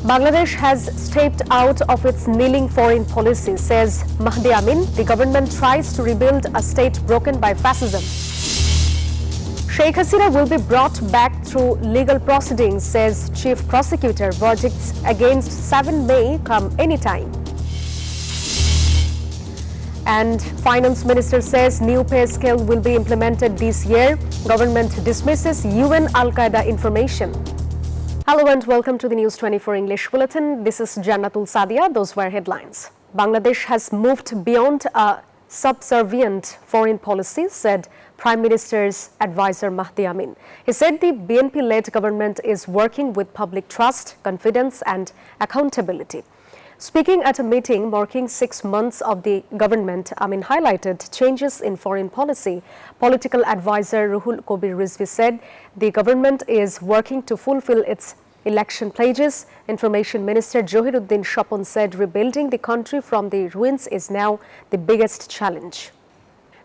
Bangladesh has stepped out of its kneeling foreign policy, says Mahdi Amin. The government tries to rebuild a state broken by fascism. Sheikh Hasina will be brought back through legal proceedings, says Chief Prosecutor. Verdicts against 7 may come anytime. And Finance Minister says new pay scale will be implemented this year. Government dismisses UN Al-Qaeda information. Hello and welcome to the News24 English Bulletin. This is Jannatul Sadia. Those were headlines. Bangladesh has moved beyond a subservient foreign policy, said Prime Minister's advisor Mahdi Amin. He said the BNP-led government is working with public trust, confidence and accountability. Speaking at a meeting marking 6 months of the government, Amin highlighted changes in foreign policy. Political advisor Ruhul Kobir Rizvi said the government is working to fulfill its election pledges. Information Minister Johiruddin Shapon said rebuilding the country from the ruins is now the biggest challenge.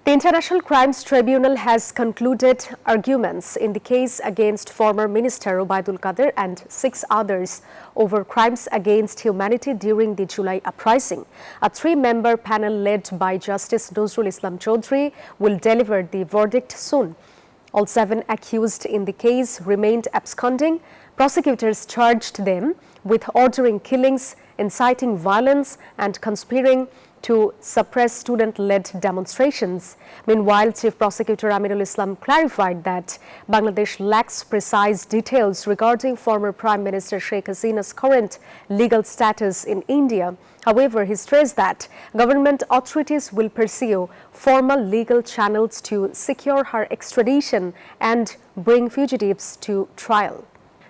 The International Crimes Tribunal has concluded arguments in the case against former Minister Obaidul Qadir and 6 others over crimes against humanity during the July uprising. A 3-member panel led by Justice Nuzrul Islam Chaudhry will deliver the verdict soon. All 7 accused in the case remained absconding. Prosecutors charged them with ordering killings, inciting violence and conspiring to suppress student-led demonstrations. Meanwhile, Chief Prosecutor Aminul Islam clarified that Bangladesh lacks precise details regarding former Prime Minister Sheikh Hasina's current legal status in India. However, he stressed that government authorities will pursue formal legal channels to secure her extradition and bring fugitives to trial.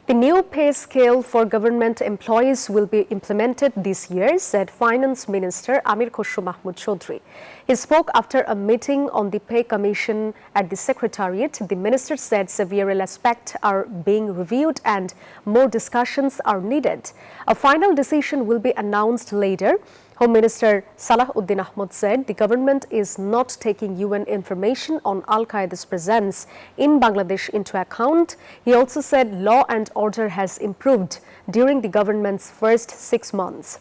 The new pay scale for government employees will be implemented this year, said Finance Minister Amir Khosrow Mahmood Chaudhry. He spoke after a meeting on the Pay Commission at the Secretariat. The minister said several aspects are being reviewed and more discussions are needed. A final decision will be announced later. Home Minister Salahuddin Ahmad said the government is not taking UN information on Al-Qaeda's presence in Bangladesh into account. He also said law and order has improved during the government's first 6 months.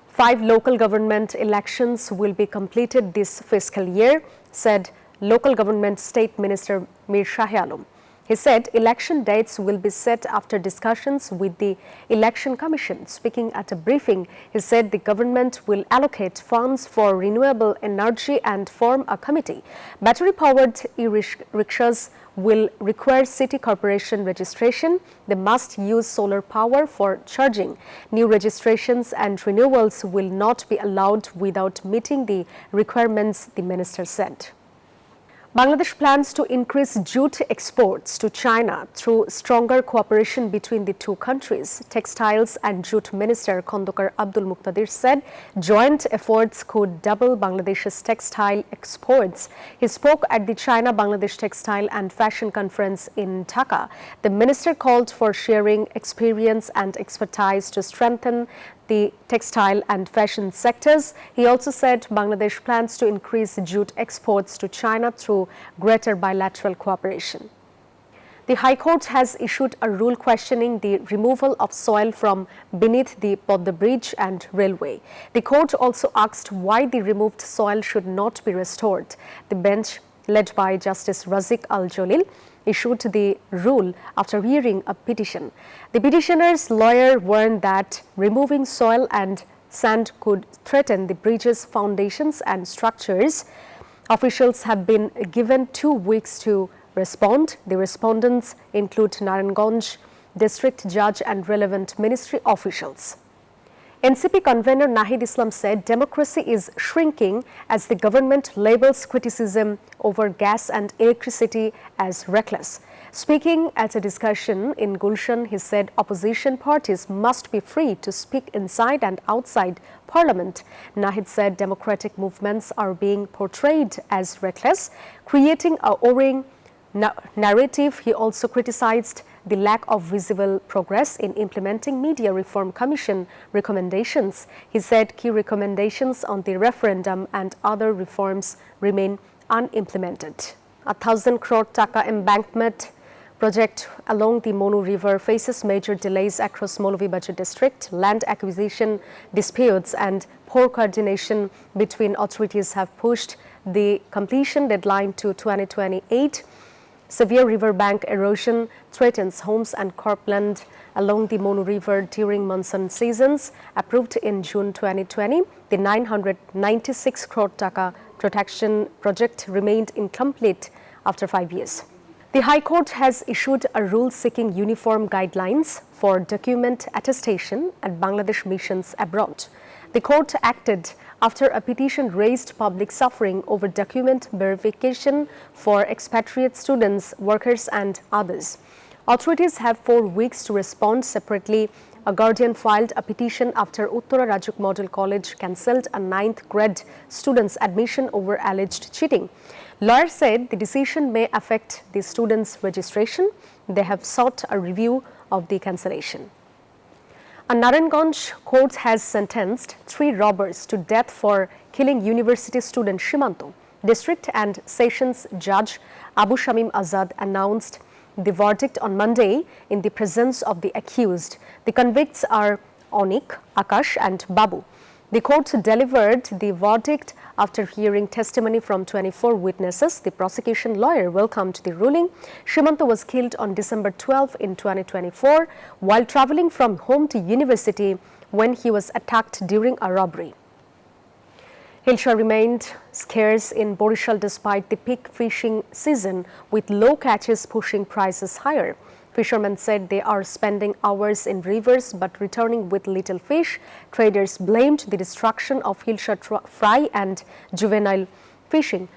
5 local government elections will be completed this fiscal year, said Local Government State Minister Mir Shahi Alam. He said election dates will be set after discussions with the Election Commission. Speaking at a briefing, he said the government will allocate funds for renewable energy and form a committee. Battery-powered e-rickshaws will require city corporation registration. They must use solar power for charging. New registrations and renewals will not be allowed without meeting the requirements, the minister said. Bangladesh plans to increase jute exports to China through stronger cooperation between the 2 countries. Textiles and Jute Minister Khondokar Abdul Muqtadir said joint efforts could double Bangladesh's textile exports. He spoke at the China-Bangladesh Textile and Fashion Conference in Dhaka. The minister called for sharing experience and expertise to strengthen the textile and fashion sectors. He also said Bangladesh plans to increase jute exports to China through greater bilateral cooperation. The High Court has issued a rule questioning the removal of soil from beneath the Podda Bridge and railway. The court also asked why the removed soil should not be restored. The bench, led by Justice Razik Al-Jalil, issued the rule after hearing a petition. The petitioner's lawyer warned that removing soil and sand could threaten the bridge's foundations and structures. Officials have been given 2 weeks to respond. The respondents include Narayanganj district judge and relevant ministry officials. NCP convener Nahid Islam said democracy is shrinking as the government labels criticism over gas and electricity as reckless. Speaking at a discussion in Gulshan, he said opposition parties must be free to speak inside and outside Parliament. Nahid said democratic movements are being portrayed as reckless, creating a worrying narrative. He also criticized the lack of visible progress in implementing Media Reform Commission recommendations. He said key recommendations on the referendum and other reforms remain unimplemented. 1,000 crore taka embankment Project along the Monu River faces major delays across Molovibazar district. Land acquisition disputes and poor coordination between authorities have pushed the completion deadline to 2028. Severe riverbank erosion threatens homes and cropland along the Monu River during monsoon seasons. Approved in June 2020, the 996 crore taka protection project remained incomplete after 5 years. The High Court has issued a rule seeking uniform guidelines for document attestation at Bangladesh missions abroad. The court acted after a petition raised public suffering over document verification for expatriate students, workers and others. Authorities have 4 weeks to respond separately. A guardian filed a petition after Uttara Rajuk Model College cancelled a 9th grade student's admission over alleged cheating. Lawyers said the decision may affect the students' registration. They have sought a review of the cancellation. A Naranganj court has sentenced 3 robbers to death for killing university student Shimanto. District and Sessions Judge Abu Shamim Azad announced the verdict on Monday in the presence of the accused. The convicts are Onik, Akash and Babu. The court delivered the verdict after hearing testimony from 24 witnesses. The prosecution lawyer welcomed the ruling. Shimanto was killed on December 12 in 2024 while traveling from home to university when he was attacked during a robbery. Hilsha remained scarce in Borishal despite the peak fishing season, with low catches pushing prices higher. Fishermen said they are spending hours in rivers but returning with little fish. Traders blamed the destruction of Hilsha fry and juvenile fishing.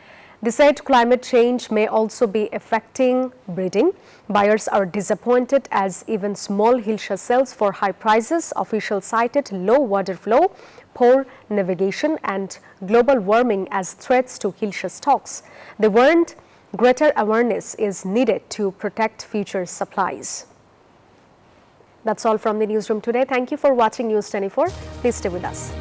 They said climate change may also be affecting breeding. Buyers are disappointed as even small Hilsha sells for high prices. Officials cited low water flow, poor navigation and global warming as threats to Hilsha stocks. They warned greater awareness is needed to protect future supplies. That's all from the newsroom today. Thank you for watching News 24. Please stay with us.